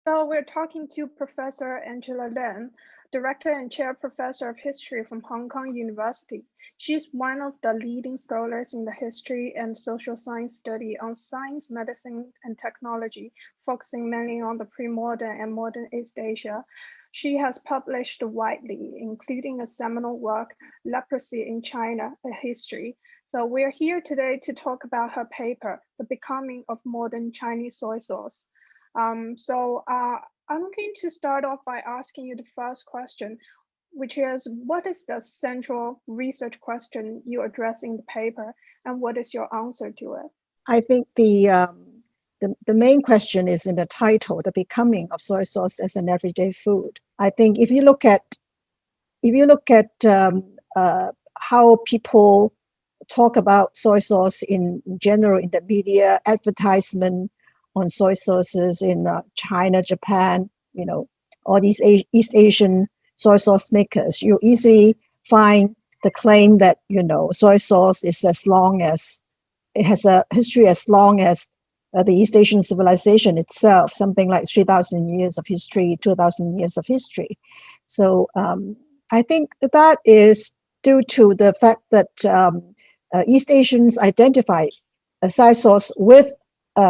So we're talking to Professor Angela Leung, Director and Chair Professor of History from Hong Kong University. She's one of the leading scholars in the history and social science study on science, medicine, and technology, focusing mainly on the pre-modern and modern East Asia. She has published widely, including a seminal work, Leprosy in China, a History. So we're here today to talk about her paper, The Becoming of Modern Chinese Soy Sauce. I'm going to start off by asking you the first question, which is what is the central research question you address in the paper, and what is your answer to it? I think the main question is in the title, the becoming of soy sauce as an everyday food. I think if you look at how people talk about soy sauce in general in the media, advertisement on soy sauces in China, Japan, all these East Asian soy sauce makers, you easily find the claim that soy sauce is it has a history as long as the East Asian civilization itself, something like 3,000 years of history, 2,000 years of history. So I think that is due to the fact that East Asians identify soy sauce with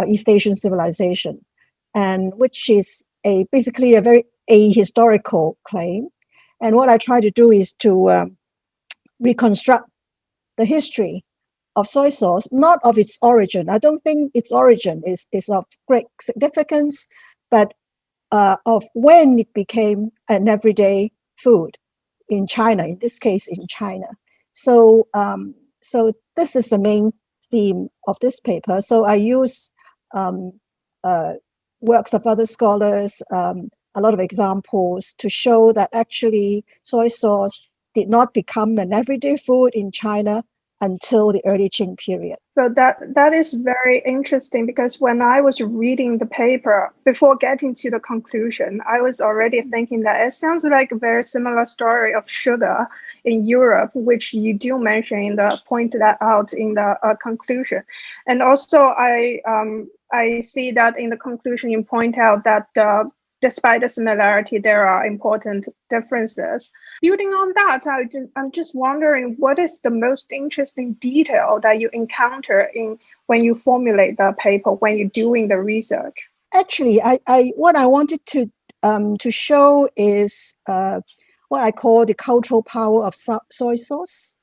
East Asian civilization, and which is basically a very ahistorical claim. And what I try to do is to reconstruct the history of soy sauce, not of its origin. I don't think its origin is of great significance, but of when it became an everyday food in China, in this case in China. So this is the main theme of this paper. So I use works of other scholars, a lot of examples to show that actually soy sauce did not become an everyday food in China until the early Qing period. So that is very interesting, because when I was reading the paper, before getting to the conclusion, I was already thinking that it sounds like a very similar story of sugar in Europe, which you do mention point that out in the conclusion. And also I see that in the conclusion you point out that despite the similarity, there are important differences. Building on that, I'm just wondering, what is the most interesting detail that you encounter when you formulate the paper, when you're doing the research? Actually, what I wanted to show is what I call the cultural power of soy sauce,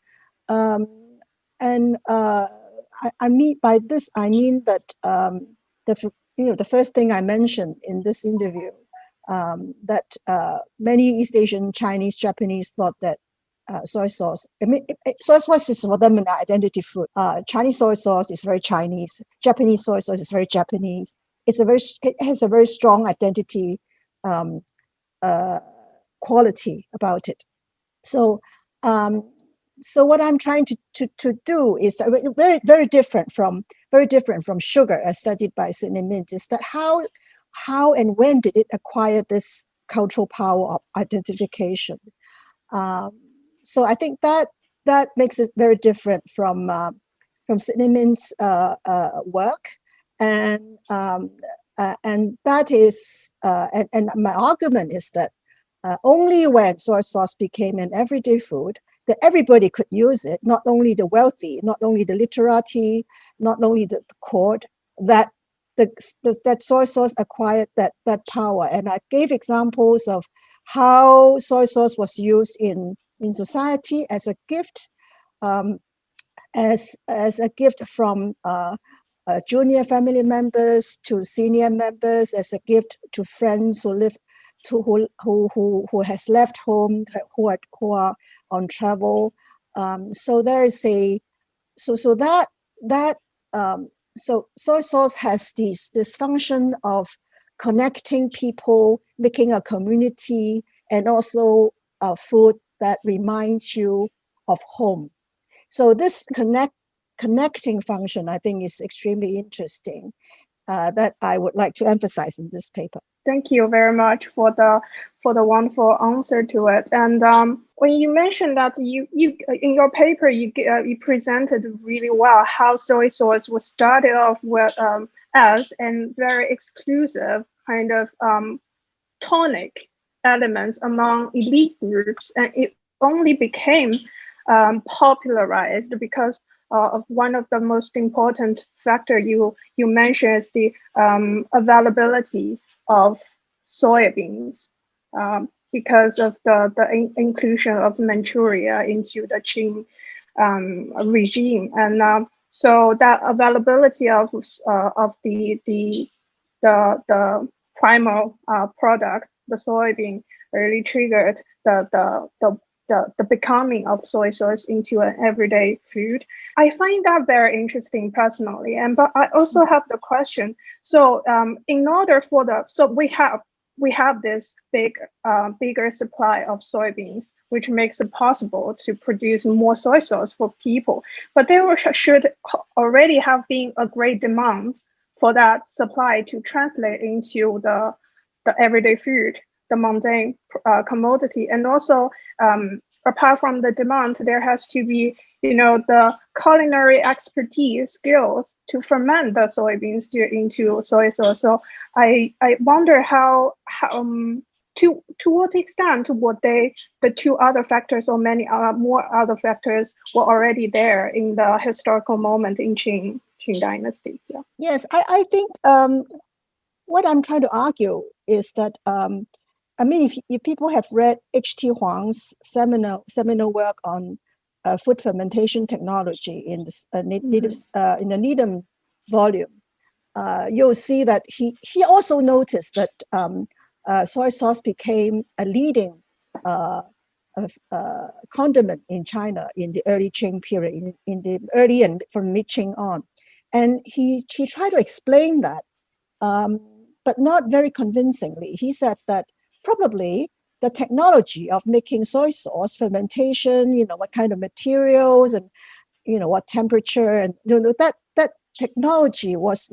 and I mean by this that the first thing I mentioned in this interview, that many East Asian, Chinese, Japanese thought that soy sauce. Soy sauce is for them an identity food. Chinese soy sauce is very Chinese. Japanese soy sauce is very Japanese. It has a very strong identity quality about it. So what I'm trying to do is that very different from sugar, as studied by Sidney Mintz, is that how and when did it acquire this cultural power of identification? So I think that makes it very different from Sidney Mintz's work, and that is and my argument is that only when soy sauce became an everyday food, that everybody could use it, not only the wealthy, not only the literati, not only the court, that that soy sauce acquired that power. And I gave examples of how soy sauce was used in society as a gift, as a gift from junior family members to senior members, as a gift to friends who live who has left home, who are on travel. So there is so soy sauce has this function of connecting people, making a community, and also a food that reminds you of home. So this connecting function, I think, is extremely interesting, that I would like to emphasize in this paper. Thank you very much for the wonderful answer to it. And when you mentioned that you in your paper you presented really well how soy sauce was started off with as a very exclusive kind of tonic elements among elite groups, and it only became popularized because of one of the most important factor you mentioned is the availability of soybeans, because of the inclusion of Manchuria into the Qing regime, and so that availability of the primal product, the soybean, really triggered the becoming of soy sauce into an everyday food. I find that very interesting personally, and but I also have the question. So, in order for we have this bigger supply of soybeans, which makes it possible to produce more soy sauce for people. But there should already have been a great demand for that supply to translate into the everyday food, the mundane commodity, and also apart from the demand, there has to be the culinary expertise skills to ferment the soybeans into soy sauce. So I wonder how to what extent would the two other factors or many more other factors were already there in the historical moment in Qing dynasty. Yeah. Yes, I think what I'm trying to argue is that I mean, if people have read H.T. Huang's seminal work on food fermentation technology in the in the Needham volume, you'll see that he also noticed that soy sauce became a leading condiment in China in the early Qing period, in the early and from mid-Qing on, and he tried to explain that, but not very convincingly. He said that probably the technology of making soy sauce, fermentation, what kind of materials and what temperature, and that technology was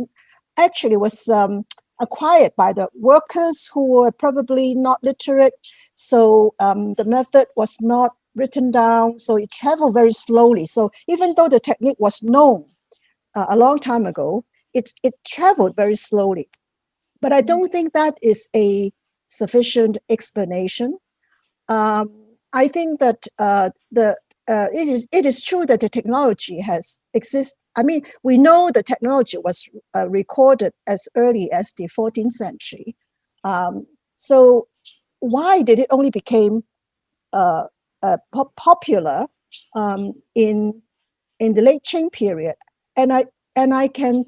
acquired by the workers who were probably not literate. So the method was not written down, so it traveled very slowly. So even though the technique was known a long time ago, it traveled very slowly. But I don't think that is a sufficient explanation. I think that it is true that the technology has existed. I mean, we know the technology was recorded as early as the 14th century. So why did it only become popular in the late Qing period? And I can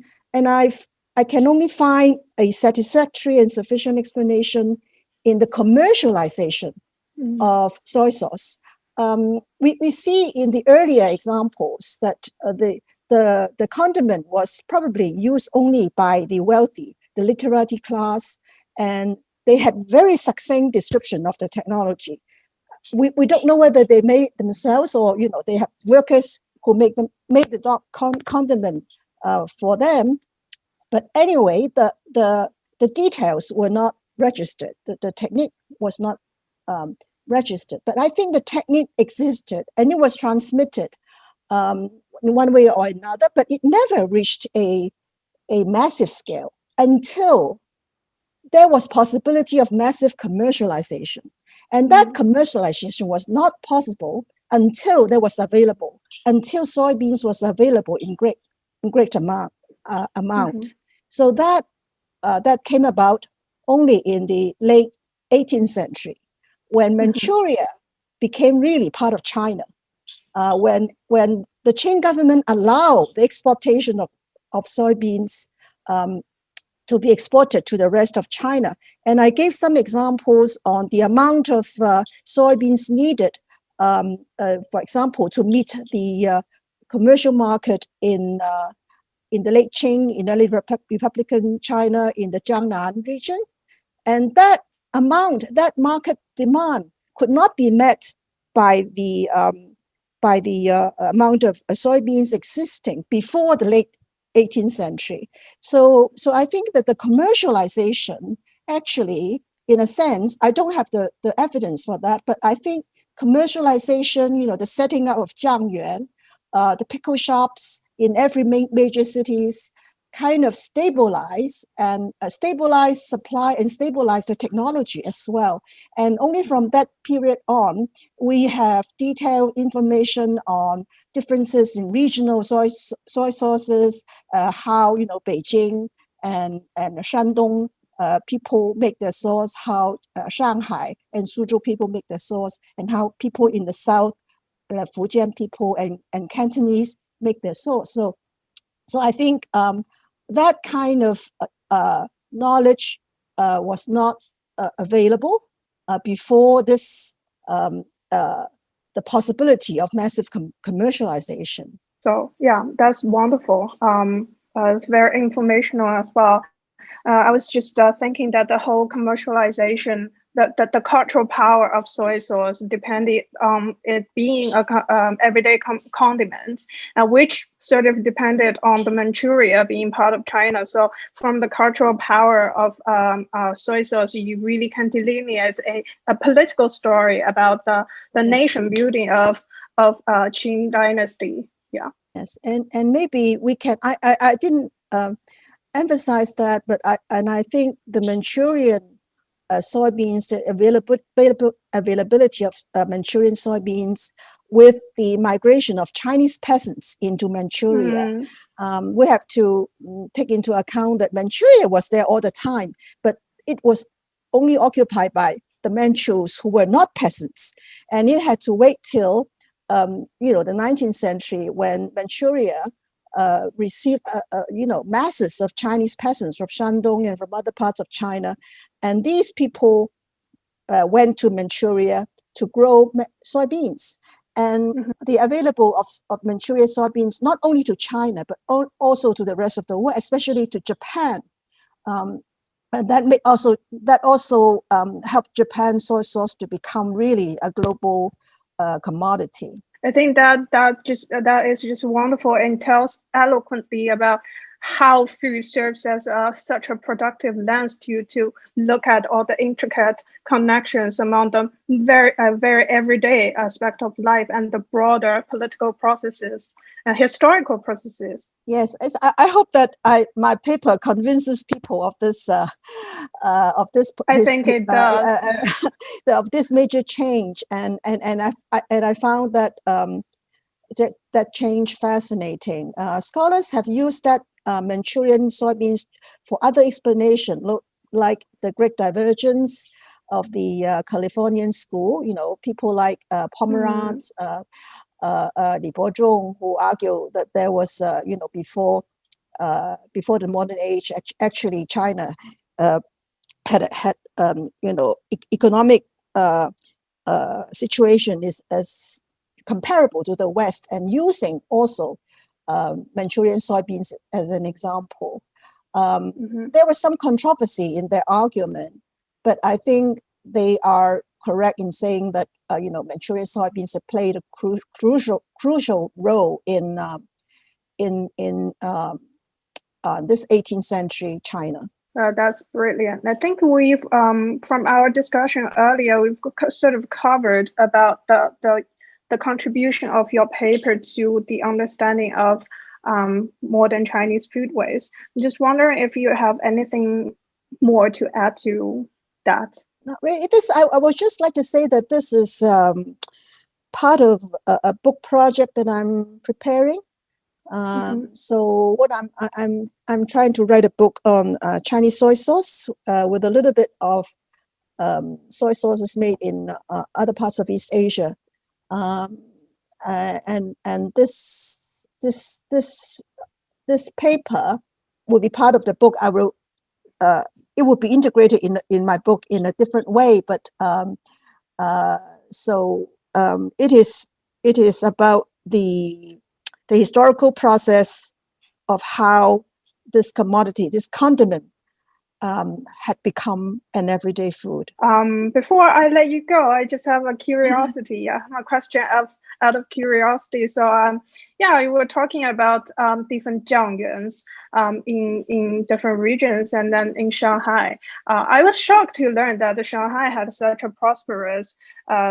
only find a satisfactory and sufficient explanation in the commercialization of soy sauce. We see in the earlier examples that the condiment was probably used only by the wealthy, the literati class, and they had very succinct description of the technology. We don't know whether they made it themselves or they have workers who make the condiment for them. But anyway, the details were not registered. The technique was not registered. But I think the technique existed and it was transmitted in one way or another, but it never reached a massive scale until there was possibility of massive commercialization. And that commercialization was not possible until until soybeans was available in great amount. So that came about only in the late 18th century, when Manchuria became really part of China, when the Qing government allowed the exportation of soybeans to be exported to the rest of China. And I gave some examples on the amount of soybeans needed, for example, to meet the commercial market in the late Qing, in early Republican China, in the Jiangnan region. And that market demand could not be met by the amount of soybeans existing before the late 18th century. So I think that the commercialization, actually, in a sense, I don't have the evidence for that, but I think commercialization, the setting up of jiangyuan, the pickle shops in every major cities, kind of stabilize and stabilize supply and stabilize the technology as well. And only from that period on, we have detailed information on differences in regional soy sources, how Beijing and Shandong people make their sauce, how Shanghai and Suzhou people make their sauce, and how people in the south, Fujian people and Cantonese make their sauce. So I think that kind of knowledge was not available before this the possibility of massive commercialization. So yeah, that's wonderful. It's very informational as well. I was just thinking that the whole commercialization, the cultural power of soy sauce depended on it being a everyday condiment, which sort of depended on the Manchuria being part of China. So from the cultural power of soy sauce, you really can delineate a political story about the Yes. nation building of Qing dynasty. Yeah. Yes, and maybe we can. I didn't emphasize that, but I think the Manchurian soybeans, the availability of Manchurian soybeans with the migration of Chinese peasants into Manchuria, we have to take into account that Manchuria was there all the time, but it was only occupied by the Manchus who were not peasants, and it had to wait till the 19th century when Manchuria received masses of Chinese peasants from Shandong and from other parts of China, and these people went to Manchuria to grow soybeans. And the available of Manchuria soybeans not only to China but also to the rest of the world, especially to Japan. And that also helped Japan soy sauce to become really a global commodity. I think that is just wonderful and tells eloquently about how food serves as such a productive lens to look at all the intricate connections among the very everyday aspect of life and the broader political processes and historical processes. Yes, I hope that my paper convinces people of this I think it does. Of this major change, and I found that that change fascinating. Scholars have used that Manchurian soybeans for other explanation, like the Great Divergence of the Californian school. People like Pomerantz, Li Bozhong, who argue that there was, before the modern age, actually China had economic situation is as comparable to the West, and using also Manchurian soybeans as an example. There was some controversy in their argument, but I think they are correct in saying that Manchurian soybeans have played a crucial role in this 18th century China. That's brilliant. I think we've, from our discussion earlier, we've sort of covered about the contribution of your paper to the understanding of modern Chinese foodways. I'm just wondering if you have anything more to add to that. It is. I would just like to say that this is part of a book project that I'm preparing. So what I'm trying to write a book on Chinese soy sauce with a little bit of soy sauces made in other parts of East Asia, and this paper will be part of the book. I will. It will be integrated in my book in a different way, but it is about the historical process of how this commodity, this condiment, had become an everyday food. Before I let you go, I just have a curiosity, a question out of curiosity. So, you were talking about different jiangyuans in different regions, and then in Shanghai. I was shocked to learn that Shanghai had such a prosperous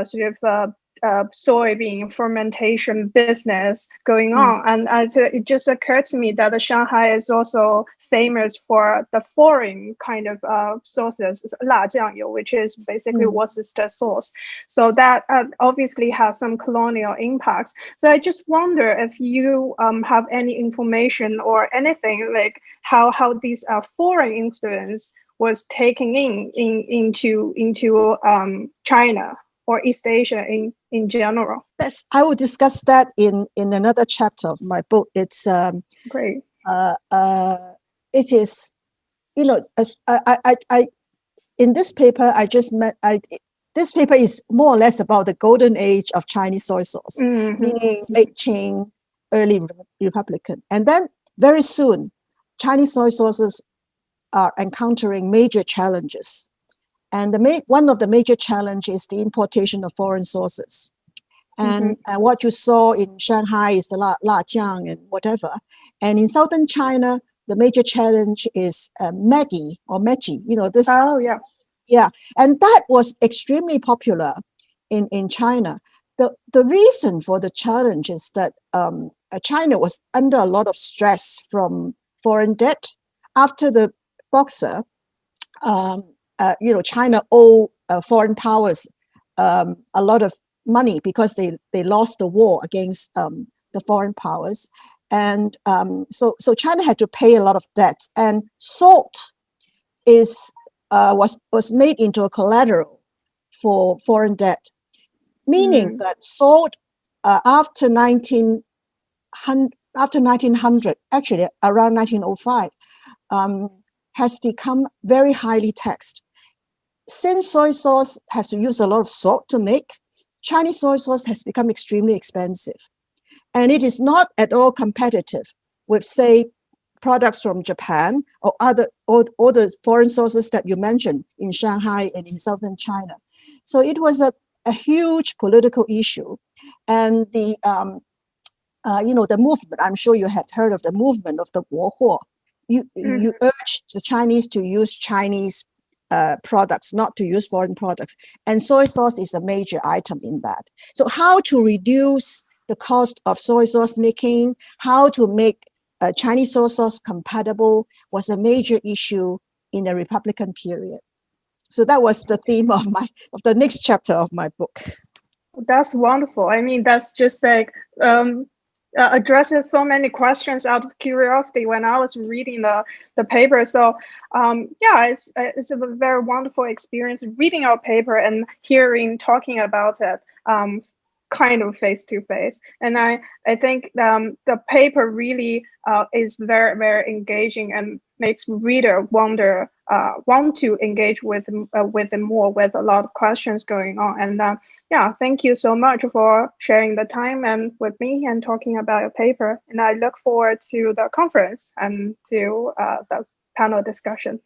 sort of soybean fermentation business going on. And it just occurred to me that Shanghai is also famous for the foreign kind of sauces, 辣酱油, which is basically Worcester sauce. So that obviously has some colonial impacts. So I just wonder if you have any information or anything like how these foreign influence was taken into China or East Asia in general. Yes, I will discuss that in another chapter of my book. It's great. It is, as I in this paper I just met. This paper is more or less about the golden age of Chinese soy sauce, meaning late Qing, early Republican, and then very soon, Chinese soy sauces are encountering major challenges. And one of the major challenges is the importation of foreign sources. And what you saw in Shanghai is the la jiang and whatever. And in southern China, the major challenge is Maggi or Maggi. This. Oh, yeah. Yeah. And that was extremely popular in China. The reason for the challenge is that China was under a lot of stress from foreign debt. After the Boxer, China owed foreign powers a lot of money because they lost the war against the foreign powers, and so China had to pay a lot of debts. And salt was made into a collateral for foreign debt, meaning that salt after 1900, actually around 1905. Has become very highly taxed. Since soy sauce has to use a lot of salt to make, Chinese soy sauce has become extremely expensive. And it is not at all competitive with, say, products from Japan or all the foreign sources that you mentioned in Shanghai and in southern China. So it was a huge political issue. And the movement, I'm sure you have heard of the movement of the Guohuo. You urge the Chinese to use Chinese products, not to use foreign products. And soy sauce is a major item in that. So how to reduce the cost of soy sauce making, how to make Chinese soy sauce compatible was a major issue in the Republican period. So that was the theme of the next chapter of my book. That's wonderful. I mean, that's just like addresses so many questions out of curiosity when I was reading the paper. So it's a very wonderful experience reading our paper and talking about it kind of face to face. And I think the paper really is very, very engaging and makes reader want to engage with it more, with a lot of questions going on. And thank you so much for sharing the time and with me and talking about your paper. And I look forward to the conference and to the panel discussion.